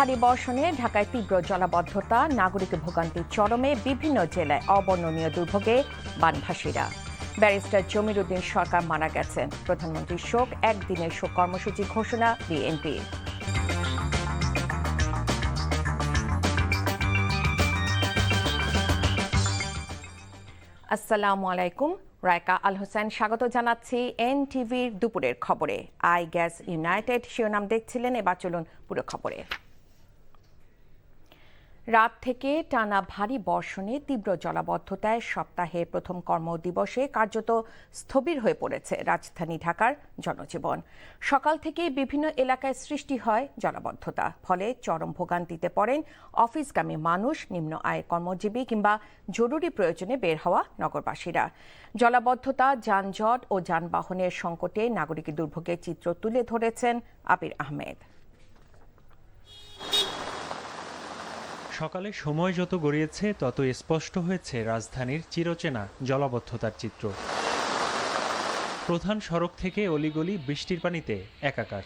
ভারী বর্ষণে ঢাকায় তীব্র জলাবদ্ধতা, নাগরিক ভোগান্তির চরমে, বিভিন্ন জেলায় অবর্ণনীয় দুর্ভোগে বানভাসীরা। ব্যারিস্টার জমির উদ্দিন সরকার মারা গেছেন। প্রধানমন্ত্রীর শোক, একদিনের শোক কর্মসূচি ঘোষণা বিএনপির। আসসালামু আলাইকুম, রায়কা আল হোসেন স্বাগত জানাচ্ছি এনটিভির দুপুরের খবরে। আই গ্যাস ইউনাইটেড শিরোনাম দেখছিলেন, এবার চলুন পুরো খবরে। রাত থেকে টানা ভারী বর্ষণে তীব্র জলাবদ্ধতায় সপ্তাহের প্রথম কর্মদিবসে কার্যত স্থবির হয়ে পড়েছে রাজধানী ঢাকার জনজীবন। সকাল থেকে বিভিন্ন এলাকায় সৃষ্টি হয় জলাবদ্ধতা, ফলে চরম ভোগান্তিতে পড়েন অফিসগামী মানুষ, নিম্ন আয়ের কর্মজীবী কিংবা জরুরি প্রয়োজনে বের হওয়া নগরবাসীরা। জলাবদ্ধতা, যানজট ও যানবাহনের সংকটে নাগরিক দুর্ভোগের চিত্র তুলে ধরেছেন আবির আহমেদ। সকালে সময় যত গড়িয়েছে তত স্পষ্ট হয়েছে রাজধানীর চিরচেনা জলাবদ্ধতার চিত্র। প্রধান সড়ক থেকে অলিগলি বৃষ্টির পানিতে একাকার।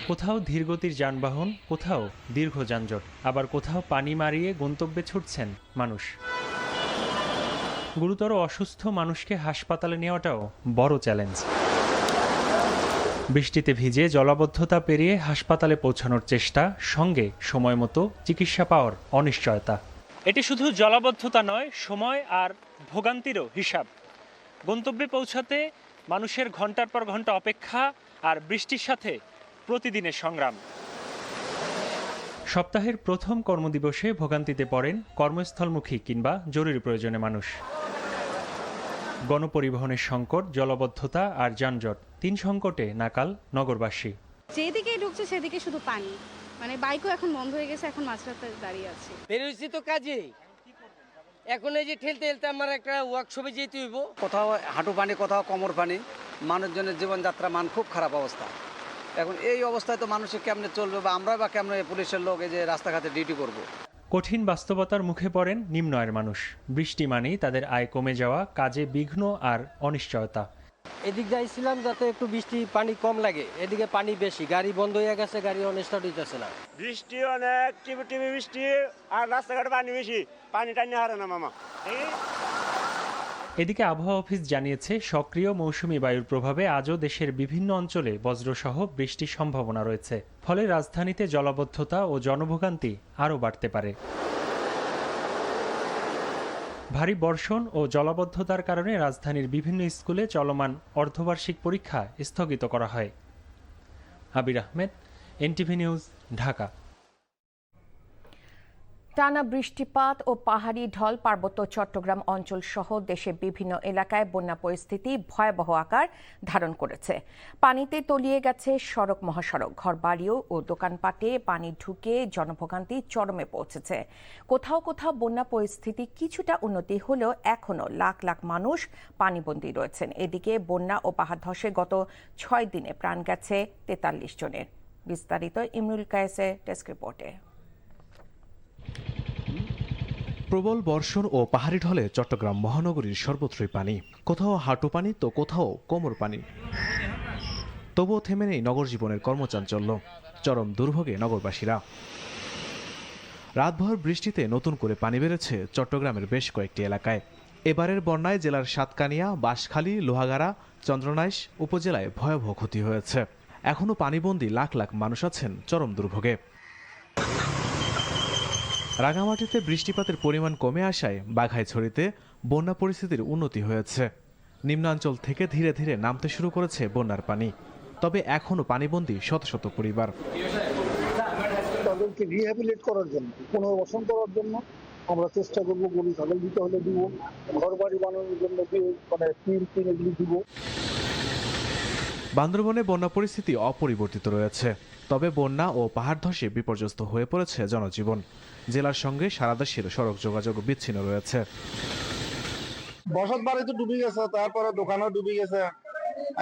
কোথাও ধীরগতির যানবাহন, কোথাও দীর্ঘ যানজট, আবার কোথাও পানি মারিয়ে গন্তব্যে ছুটছেন মানুষ। গুরুতর অসুস্থ মানুষকে হাসপাতালে নেওয়াটাও বড় চ্যালেঞ্জ। বৃষ্টিতে ভিজে জলাবদ্ধতা পেরিয়ে হাসপাতালে পৌঁছানোর চেষ্টা, সঙ্গে সময় মতো চিকিৎসা পাওয়ার অনিশ্চয়তা। এটি শুধু জলাবদ্ধতা নয়, সময় আর ভোগান্তিরও হিসাব। গন্তব্যে পৌঁছাতে মানুষের ঘন্টার পর ঘন্টা অপেক্ষা, আর বৃষ্টির সাথে প্রতিদিনের সংগ্রাম। সপ্তাহের প্রথম কর্মদিবসে ভোগান্তিতে পড়েন কর্মস্থলমুখী কিংবা জরুরি প্রয়োজনে মানুষ। গণপরিবহনের সংকট, জলাবদ্ধতা আর যানজট, তিন সংকটে নাকাল নগরবাসী। যেদিকে ঢুকছে সেদিকে শুধু পানি, মানে বাইকও এখন বন্ধ হয়ে গেছে, এখন মাঝ রাস্তায় দাঁড়িয়ে আছি। বেরোইছি তো কাজে, এখন এই যে ঠেলতে ঠেলতে আমার একটা ওয়ার্কশপে যেতে হইব। কোথাও হাঁটু পানি, কোথাও কোমর পানি, মানুষজনের জীবনযাত্রা মান খুব খারাপ অবস্থা। এখন এই অবস্থায় তো মানুষে কেমনে চলবে, বা আমরা বা কেমনে পুলিশের লোক এই যে রাস্তাঘাটে ডিউটি করব। কঠিন বাস্তবতার মুখে পড়েন নিম্ন আয়ের মানুষ। বৃষ্টি মানেই তাদের আয় কমে যাওয়া, কাজে বিঘ্ন আর অনিশ্চয়তা। এদিক যাইছিলাম যাতে একটু বৃষ্টি পানি কম লাগে, এদিকে পানি বেশি, গাড়ি বন্ধ হয়ে গেছে, গাড়ি স্টার্ট হইতেছে না। বৃষ্টি অনেক, টিপি টিপি বৃষ্টি, আর রাস্তাঘাটে পানি বেশি, পানি টানি হারে না মামা। এদিকে আবহাওয়া অফিস জানিয়েছে, সক্রিয় মৌসুমি বায়ুর প্রভাবে আজও দেশের বিভিন্ন অঞ্চলে বজ্রসহ বৃষ্টির সম্ভাবনা রয়েছে। ফলে রাজধানীতে জলাবদ্ধতা ও জনভোগান্তি আরও বাড়তে পারে। ভারী বর্ষণ ও জলাবদ্ধতার কারণে রাজধানীর বিভিন্ন স্কুলে চলমান অর্ধবার্ষিক পরীক্ষা স্থগিত করা হয়। আবির আহমেদ, এনটিভি নিউজ, ঢাকা। টানা বৃষ্টিপাত ও পাহাড়ি ঢল পার্বত্য চট্টগ্রাম অঞ্চল সহ দেশের বিভিন্ন এলাকায় বন্যা পরিস্থিতি ভয়াবহ আকার ধারণ করেছে। পানিতে তলিয়ে গেছে সড়ক, মহাসড়ক, ঘরবাড়িও ও দোকানপাটে পানি ঢুকে জনভোগান্তি চরমে পৌঁছেছে। কোথাও কোথাও বন্যা পরিস্থিতি কিছুটা উন্নতি হলেও এখনও লাখ লাখ মানুষ পানিবন্দী রয়েছেন। এদিকে বন্যা ও পাহাড় ধসে গত 6 দিনে প্রাণ গেছে 43 জনের। বিস্তারিত ইমরুল কায়েসের ডেস্ক রিপোর্টে। প্রবল বর্ষণ ও পাহাড়ি ঢলে চট্টগ্রাম মহানগরীর সর্বত্রই পানি, কোথাও হাঁটু পানি তো কোথাও কোমর পানি। তবুও থেমে নেই নগর জীবনের কর্মচাঞ্চল্য, চরম দুর্ভোগে নগরবাসীরা। রাতভর বৃষ্টিতে নতুন করে পানি বেড়েছে চট্টগ্রামের বেশ কয়েকটি এলাকায়। এবারের বন্যায় জেলার সাতকানিয়া, বাঁশখালী, লোহাগাড়া, চন্দ্রনাইশ উপজেলায় ভয়াবহ ক্ষতি হয়েছে। এখনও পানিবন্দী লাখ লাখ মানুষ আছেন চরম দুর্ভোগে। রাঙামাটিতে বৃষ্টিপাতের পরিমাণ কমে আসায় বাঘাইছড়িতে বন্যা পরিস্থিতির উন্নতি হয়েছে। নিম্নাঞ্চল থেকে ধীরে ধীরে নামতে শুরু করেছে বন্যার পানি, তবে এখনও পানিবন্দী শত শত পরিবার। তাদেরকে রিহ্যাবিলিট করার জন্য, পুনর্বাসন করার জন্য আমরা চেষ্টা করবো। গরু ছাগল দিতে হলে দিব, ঘর বাড়ি বানানোর জন্য মানে এগুলি দিব। বান্দরবনে বন্যা পরিস্থিতি অপরিবর্তিত রয়েছে, তবে বন্যা ও পাহাড় ধসে বিপর্যস্ত হয়ে পড়েছে জনজীবন। জেলার সঙ্গে সারা দেশের সড়ক যোগাযোগ বিচ্ছিন্ন রয়েছে। বসত বাড়ি তো ডুবে গেছে, তারপরে দোকানও ডুবে গেছে।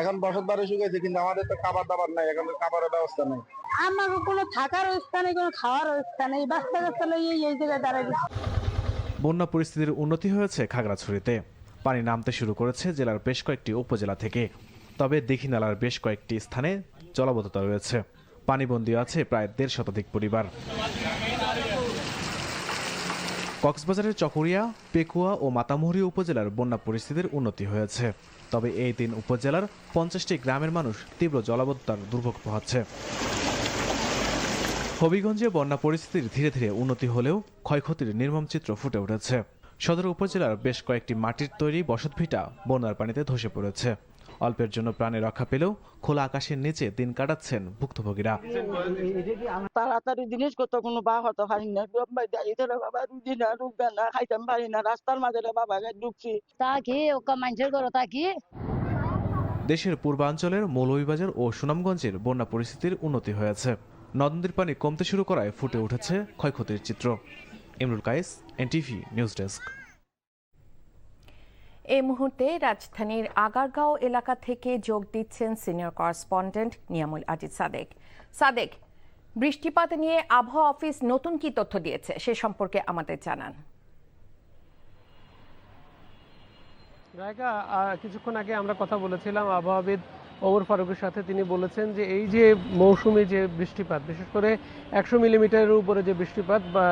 এখন বসত বাড়ি শুকাইছে, কিন্তু আমাদের তো খাবার দাবার নাই, এখন খাবারের ব্যবস্থা নেই। আমার কোনো থাকার ব্যবস্থা নেই, কোনো খাওয়ার ব্যবস্থা নেই, বাচ্চা কাচ্চা লইয়ে এই জায়গায় দাঁড়ায়। বন্যা পরিস্থিতির উন্নতি হয়েছে খাগড়াছড়িতে। পানি নামতে শুরু করেছে জেলার বেশ কয়েকটি উপজেলা থেকে, তবে দীঘিনালার বেশ কয়েকটি স্থানে জলাবদ্ধতা রয়েছে। পানিবন্দী আছে প্রায় 1.5 শতাধিক পরিবার। কক্সবাজারের চকরিয়া, পেকুয়া ও মাতামুহুরী উপজেলার বন্যা পরিস্থিতির উন্নতি হয়েছে। তবে এই 3 উপজেলার 50টি গ্রামের মানুষ তীব্র জলাবদ্ধতার দুর্ভোগ পোহাচ্ছে। হবিগঞ্জে বন্যা পরিস্থিতির ধীরে ধীরে উন্নতি হলেও ক্ষয়ক্ষতির নির্মম চিত্র ফুটে উঠেছে। সদর উপজেলার বেশ কয়েকটি মাটির তৈরি বসতভিটা বন্যার পানিতে ধসে পড়েছে। অল্পের জন্য প্রাণে রক্ষা পেলেও খোলা আকাশের নিচে দিন কাটাচ্ছেন ভুক্তভোগীরা। তাড়াতাড়ি জিনিস করতে কোনো বা হতে পারি না, বাবা রুজি না রুখবে না, খাইতাম পারি না, রাস্তার মাঝে বাবা ঢুকছি মানুষের ঘর থাকি। দেশের পূর্বাঞ্চলের মৌলভীবাজার ও সুনামগঞ্জের বন্যা পরিস্থিতির উন্নতি হয়েছে। নদ-নদীর পানি কমতে শুরু করায় ফুটে উঠেছে ক্ষয়ক্ষতির চিত্র। Imrul Kayes, NTV news desk. এই মুহূর্তে রাজধানীর আগারগাঁও এলাকা থেকে যোগ দিচ্ছেন সিনিয়র করেসপন্ডেন্ট নিয়ামুল আজিজ সাদেক। সাদেক, বৃষ্টিপাত নিয়ে আবহাওয়া অফিস নতুন কি তথ্য দিয়েছে সে সম্পর্কে আমাদের জানান। রায়কা, কিছুক্ষণ আগে আমরা কথা বলেছিলাম আবহাওয়াবিদ ওমর ফারুকের সাথে। তিনি বলেছেন যে এই যে মৌসুমী যে বৃষ্টিপাত, বিশেষ করে 100 মিলিমিটারের উপরে যে বৃষ্টিপাত, বা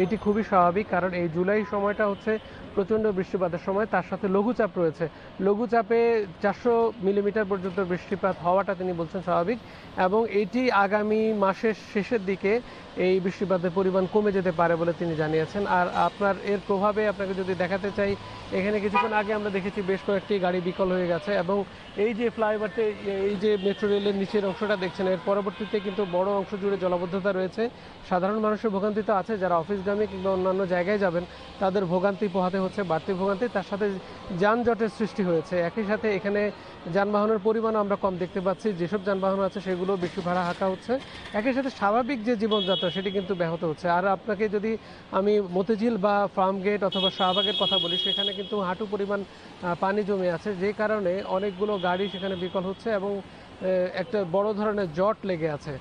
এটি খুবই স্বাভাবিক, কারণ এই জুলাই সময়টা হচ্ছে প্রচণ্ড বৃষ্টিপাতের সময়। তার সাথে লঘুচাপ রয়েছে, লঘুচাপে 400 মিলিমিটার পর্যন্ত বৃষ্টিপাত হওয়াটা তিনি বলছেন স্বাভাবিক, এবং এটি আগামী মাসের শেষের দিকে এই বৃষ্টিপাতের পরিমাণ কমে যেতে পারে বলে তিনি জানিয়েছেন। আর আপনার এর প্রভাবে আপনাকে যদি দেখাতে চাই, এখানে কিছুক্ষণ আগে আমরা দেখেছি বেশ কয়েকটি গাড়ি বিকল হয়ে গেছে, এবং এই যে ফ্লাইওভারতে এই যে মেট্রো রেলের নিচের অংশটা দেখছেন, এর পরবর্তীতে কিন্তু বড় অংশ জুড়ে জলাবদ্ধতা রয়েছে। সাধারণ মানুষের ভোগান্তি তো আছে, যারা অফিসগামী কিংবা অন্যান্য জায়গায় যাবেন তাদের ভোগান্তি পোহাতে হচ্ছে, বাড়তি ভোগান্তি, তার সাথে যানজটের সৃষ্টি হয়েছে। একই সাথে এখানে যানবাহনের পরিমাণও আমরা কম দেখতে পাচ্ছি, যেসব যানবাহন আছে সেগুলো বেশি ভাড়া হাঁকা হচ্ছে। একই সাথে স্বাভাবিক যে জীবনযাত্রা সেটি কিন্তু ব্যাহত হচ্ছে। আর আপনাকে যদি আমি মতিঝিল বা ফার্মগেট অথবা শাহবাগের কথা বলি, সেখানে কিন্তু হাঁটু পরিমাণ পানি জমে আছে, যে কারণে অনেকগুলো গাড়ি সেখানে বিকল হচ্ছে এবং একটা বড় ধরনের জট লেগে আছে।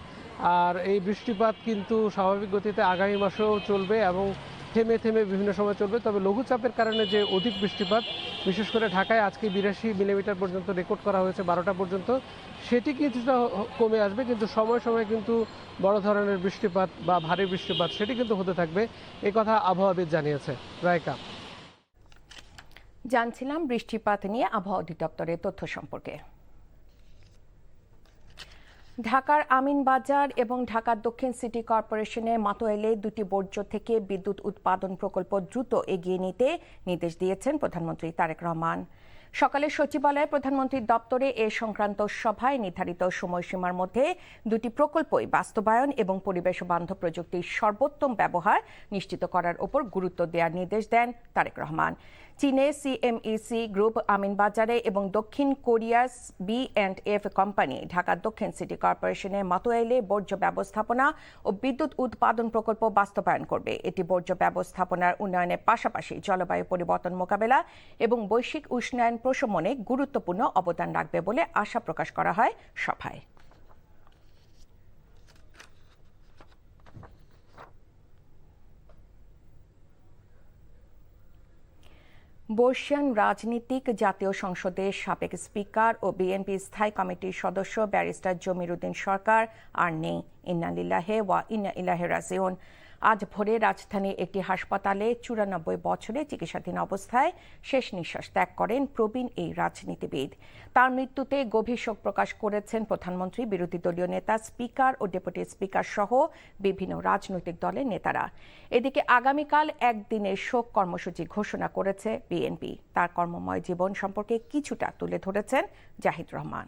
আর এই বৃষ্টিপাত কিন্তু স্বাভাবিক গতিতে আগামী মাসেও চলবে এবং থেমে থেমে বিভিন্ন সময় চলবে। তবে লঘুচাপের কারণে যে অধিক বৃষ্টিপাত, বিশেষ করে ঢাকায় আজকে 82 মিলিমিটার পর্যন্ত রেকর্ড করা হয়েছে 12টা পর্যন্ত, সেটি কিছুটা কমে আসবে, কিন্তু সময় সময় কিন্তু বড় ধরনের বৃষ্টিপাত বা ভারী বৃষ্টিপাত সেটি কিন্তু হতে থাকবে, এই কথা আবহাওয়াবিদ জানিয়েছে। রায়কা, জানছিলাম বৃষ্টিপাত নিয়ে আবহাওয়া অধিদপ্তরের তথ্য সম্পর্কে। ঢাকার আমিনবাজার এবং ঢাকার দক্ষিণ সিটি কর্পোরেশনে মাতোয়াইলে 2টি বর্জ্য থেকে বিদ্যুৎ উৎপাদন প্রকল্প দ্রুত এগিয়ে নিতে নির্দেশ দিয়েছেন প্রধানমন্ত্রী তারেক রহমান। সকালে সচিবালয়ে প্রধানমন্ত্রীর দপ্তরে এ সংক্রান্ত সভায় নির্ধারিত সময়সীমার মধ্যে 2টি প্রকল্পই বাস্তবায়ন এবং পরিবেশ বান্ধব প্রযুক্তির সর্বোত্তম ব্যবহার নিশ্চিত করার উপর গুরুত্ব দেওয়ার নির্দেশ দেন তারেক রহমান। চীনে সিএমইসি গ্রুপ আমিনবাজারে এবং দক্ষিণ কোরিয়ার B&F কোম্পানি ঢাকার দক্ষিণ সিটি কর্পোরেশনে মাতোয়াইলে বর্জ্য ব্যবস্থাপনা ও বিদ্যুৎ উৎপাদন প্রকল্প বাস্তবায়ন করবে। এটি বর্জ্য ব্যবস্থাপনার উন্নয়নের পাশাপাশি জলবায়ু পরিবর্তন মোকাবেলা এবং বৈশ্বিক উষ্ণায়ন প্রশমনে গুরুত্বপূর্ণ অবদান রাখবে বলে আশা প্রকাশ করা হয় সভায়। বর্ষিয়ান রাজনীতিক জাতীয় সংসদের সাবেক স্পিকার ও বিএনপি স্থায়ী কমিটির সদস্য ব্যারিস্টার জমির উদ্দিন সরকার আর নেই। ইন্না লিল্লাহি ওয়া ইন্না ইলাইহি রাজিউন। আজ ভোরে রাজধানীর একটি হাসপাতালে 94 বছরে চিকিৎসাধীন অবস্থায় শেষ নিঃশ্বাস ত্যাগ করেন প্রবীণ এই রাজনীতিবিদ। তার মৃত্যুতে গভীর শোক প্রকাশ করেছেন প্রধানমন্ত্রী, বিরোধী দলীয় নেতা, স্পিকার ও ডেপুটি স্পিকার সহ বিভিন্ন রাজনৈতিক দলের নেতারা। এদিকে আগামীকাল একদিনের শোক কর্মসূচি ঘোষণা করেছে বিএনপি। তার কর্মময় জীবন সম্পর্কে কিছুটা তুলে ধরেছেন জাহিদ রহমান।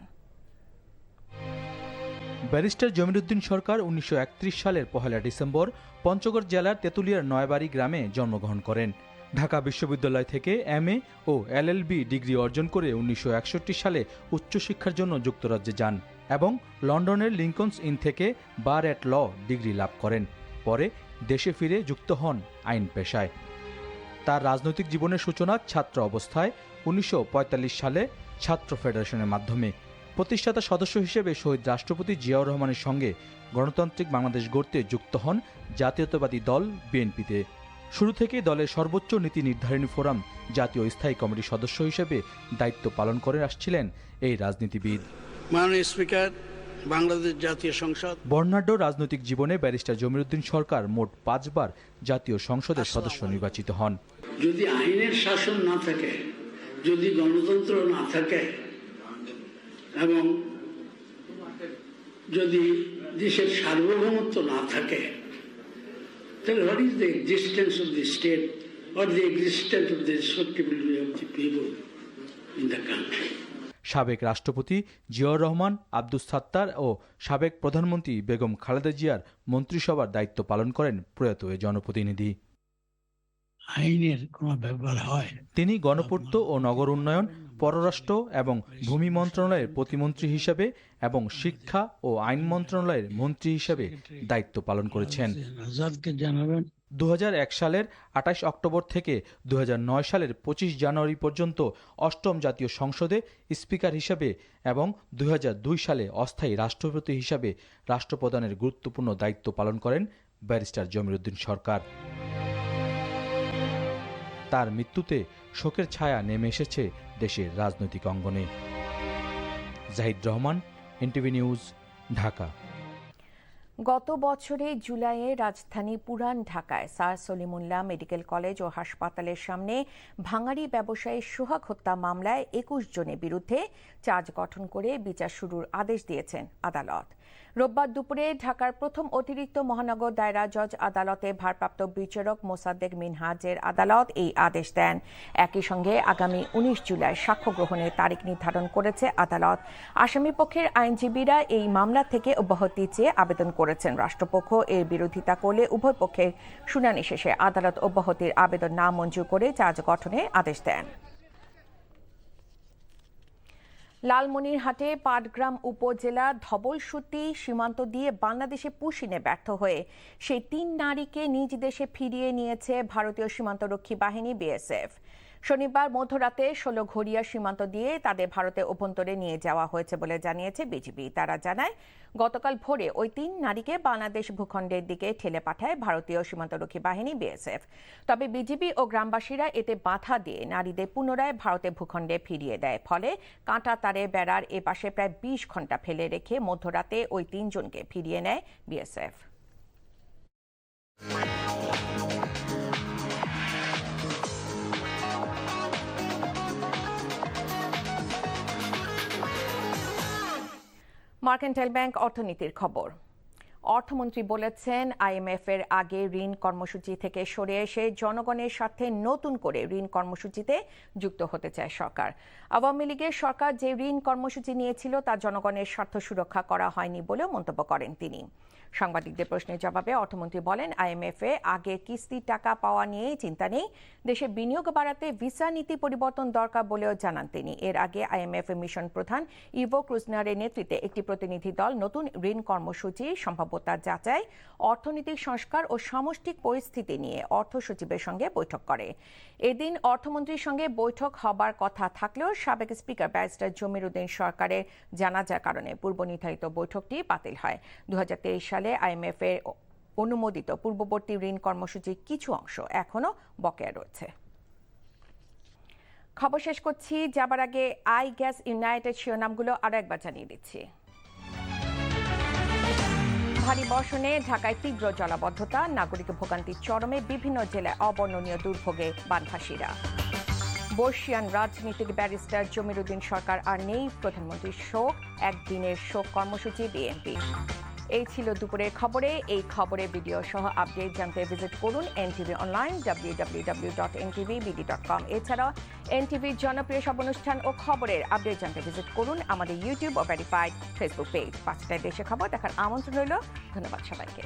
ব্যারিস্টার জমির উদ্দিন সরকার 1931 সালের 1 ডিসেম্বর পঞ্চগড় জেলার তেঁতুলিয়ার নয়াবাড়ি গ্রামে জন্মগ্রহণ করেন। ঢাকা বিশ্ববিদ্যালয় থেকে MA ও LLB ডিগ্রি অর্জন করে 1961 সালে উচ্চশিক্ষার জন্য যুক্তরাজ্যে যান এবং লন্ডনের লিঙ্কনস ইন থেকে বার অ্যাট ল ডিগ্রি লাভ করেন। পরে দেশে ফিরে যুক্ত হন আইন পেশায়। তার রাজনৈতিক জীবনের সূচনা ছাত্র অবস্থায় 1945 সালে ছাত্র ফেডারেশনের মাধ্যমে। প্রতিষ্ঠাতা সদস্য হিসেবে শহীদ রাষ্ট্রপতি জিয়াউর রহমানের সঙ্গে গণতান্ত্রিক বাংলাদেশ গড়তে যুক্ত হন জাতীয়তাবাদী দল বিএনপিতে। শুরু থেকেই দলের সর্বোচ্চ নীতি নির্ধারণী ফোরাম জাতীয় স্থায়ী কমিটির সদস্য হিসেবে দায়িত্ব পালন করে আসছিলেন এই রাজনীতিবিদ। মাননীয় স্পিকার বাংলাদেশ জাতীয় সংসদ। বর্ণাঢ্য রাজনৈতিক জীবনে ব্যারিস্টার জমিরুদ্দিন সরকার মোট 5 বার জাতীয় সংসদের সদস্য নির্বাচিত হন। যদি আইনের শাসন না থাকে, যদি গণতন্ত্র না থাকে এবং যদি দেশের সার্বভৌমত্ব না থাকে, তাহলে what is the existence of the state or the existence of the respectability of the people in the country. সাবেক রাষ্ট্রপতি জিয়াউর রহমান, আব্দুস সাত্তার ও সাবেক প্রধানমন্ত্রী বেগম খালেদা জিয়ার মন্ত্রিসভার দায়িত্ব পালন করেন প্রয়াত এই জনপ্রতিনিধি। আইনের কোনো ব্যবহার হয়, তিনি গণপূর্ত ও নগর উন্নয়ন, পররাষ্ট্র এবং ভূমি মন্ত্রণালয়ের প্রতিমন্ত্রী হিসেবে এবং শিক্ষা ও আইন মন্ত্রণালয়ের মন্ত্রী হিসেবে দায়িত্ব পালন করেছেন। 2001 সালের 28 অক্টোবর থেকে 2009 সালের 25 জানুয়ারি পর্যন্ত অষ্টম জাতীয় সংসদে স্পিকার হিসেবে এবং 2002 সালে অস্থায়ী রাষ্ট্রপতি হিসাবে রাষ্ট্রপ্রধানের গুরুত্বপূর্ণ দায়িত্ব পালন করেন ব্যারিস্টার জমিরুদ্দিন সরকার। তার মৃত্যুতে শোকের ছায়া নেমে এসেছে দেশের রাজনৈতিক অঙ্গনে। Zahid Rahman, NTV news, Dhaka. গত বছরে জুলাইয়ে রাজধানী পুরান ঢাকায় স্যার সলিমুল্লাহ মেডিকেল কলেজ ও হাসপাতালের সামনে ভাঙাড়ি ব্যবসায়ী সোহাগ হত্যা মামলায় 21 জনের বিরুদ্ধে চার্জ গঠন করে বিচার শুরুর আদেশ দিয়েছেন আদালত। রোববার দুপুরে ঢাকার প্রথম অতিরিক্ত মহানগর দায়রা জজ আদালতে ভারপ্রাপ্ত বিচারক মোসাদ্দেক মিনহাজের আদালত এই আদেশ দেন। একই সঙ্গে আগামী 19 জুলাই সাক্ষ্য গ্রহণের তারিখ নির্ধারণ করেছে আদালত। আসামিপক্ষের আইনজীবীরা এই মামলা থেকে অব্যাহতি চেয়ে আবেদন করেছেন। রাষ্ট্রপক্ষ এর বিরোধিতা করলে উভয় পক্ষের শুনানি শেষে আদালত অব্যাহতির আবেদন না মঞ্জুর করে চার্জ গঠনের আদেশ দেন। লালমনিরহাটে পাটগ্রাম উপজেলা ধবলসুতি সীমান্ত দিয়ে বাংলাদেশে পুশিনে ব্যর্থ হয়ে সেই 3 নারীকে নিজ দেশে ফিরিয়ে নিয়েছে ভারতীয় সীমান্তরক্ষী বাহিনী বিএসএফ। শনিবার মধ্যরাতে 16 ঘড়িয়া সীমান্ত দিয়ে তাদের ভারতের অভ্যন্তরে নিয়ে যাওয়া হয়েছে বলে জানিয়েছে বিজিবি। তারা জানায়, গতকাল ভোরে ওই 3 নারীকে বাংলাদেশ ভূখণ্ডের দিকে ঠেলে পাঠায় ভারতীয় সীমান্তরক্ষী বাহিনী বিএসএফ। তবে বিজিবি ও গ্রামবাসীরা এতে বাধা দিয়ে নারীদের পুনরায় ভারতের ভূখণ্ডে ফিরিয়ে দেয়। ফলে কাঁটা তারে বেড়ার এপাশে প্রায় 20 ঘণ্টা ফেলে রেখে মধ্যরাতে ওই 3 জনকে ফিরিয়ে নেয় বিএসএফ। মার্কেন্টাইল ব্যাংক অর্থনীতির খবর। অর্থমন্ত্রী বলেছেন, আইএমএফ এর আগে ঋণ কর্মসূচি থেকে সরে এসে জনগণের স্বার্থে নতুন করে ঋণ কর্মসূচিতে যুক্ত হতে চায় সরকার। আওয়ামী লীগের সরকার যে ঋণ কর্মসূচি নিয়েছিল তা জনগণের স্বার্থ সুরক্ষা করা হয়নি বলেও মন্তব্য করেন তিনি। সাংবাদিকদের প্রশ্নের জবাবে অর্থমন্ত্রী বলেন, আইএমএফ এ আগে কিস্তির টাকা পাওয়া নিয়ে চিন্তা নেই, দেশে বিনিয়োগ বাড়াতে ভিসা নীতি পরিবর্তন দরকার বলেও জানান তিনি। এর আগে আইএমএফ এর মিশন প্রধান ইভো ক্রুজনারের নেতৃত্বে একটি প্রতিনিধি দল নতুন ঋণ কর্মসূচি সম্ভাব্যতা যাচাই, অর্থনৈতিক সংস্কার ও সামষ্টিক পরিস্থিতি নিয়ে অর্থ সচিবের সঙ্গে বৈঠক করে। এদিন অর্থমন্ত্রীর সঙ্গে বৈঠক হবার কথা থাকলেও সাবেক স্পিকার ব্যারিস্টার জমিরুদ্দিন সরকারের জানাজার কারণে পূর্ব নির্ধারিত বৈঠকটি বাতিল হয়। 2023 সালে আইএমএফ এর অনুমোদিত পূর্ববর্তী ঋণ কর্মসূচির কিছু অংশ এখনো বকেয়া রয়েছে। খবর শেষ করছি, যাবার আগে আই গ্যাস ইউনাইটেড শিরোনামগুলো আরো একবার জানিয়ে দিচ্ছি। ভারী বর্ষণে ঢাকায় তীব্র জলাবদ্ধতা, নাগরিক ভোগান্তির চরমে, বিভিন্ন জেলায় অবর্ণনীয় দুর্ভোগে বানভাসীরা। বর্ষিয়ান রাজনীতিক ব্যারিস্টার জমিরুদ্দিন সরকার আর নেই, প্রধানমন্ত্রীর শোক, একদিনের শোক কর্মসূচি বিএনপি। এই ছিল দুপুরের খবরে। এই খবরের ভিডিও সহ আপডেট জানতে ভিজিট করুন এনটিভি অনলাইন www.ntvbd.com। এছাড়াও এনটিভির জনপ্রিয় সব অনুষ্ঠান ও খবরের আপডেট জানতে ভিজিট করুন আমাদের ইউটিউব ও ভেরিফাইড ফেসবুক পেজ। 5টায় দেশে খবর দেখার আমন্ত্রণ রইল। ধন্যবাদ সবাইকে।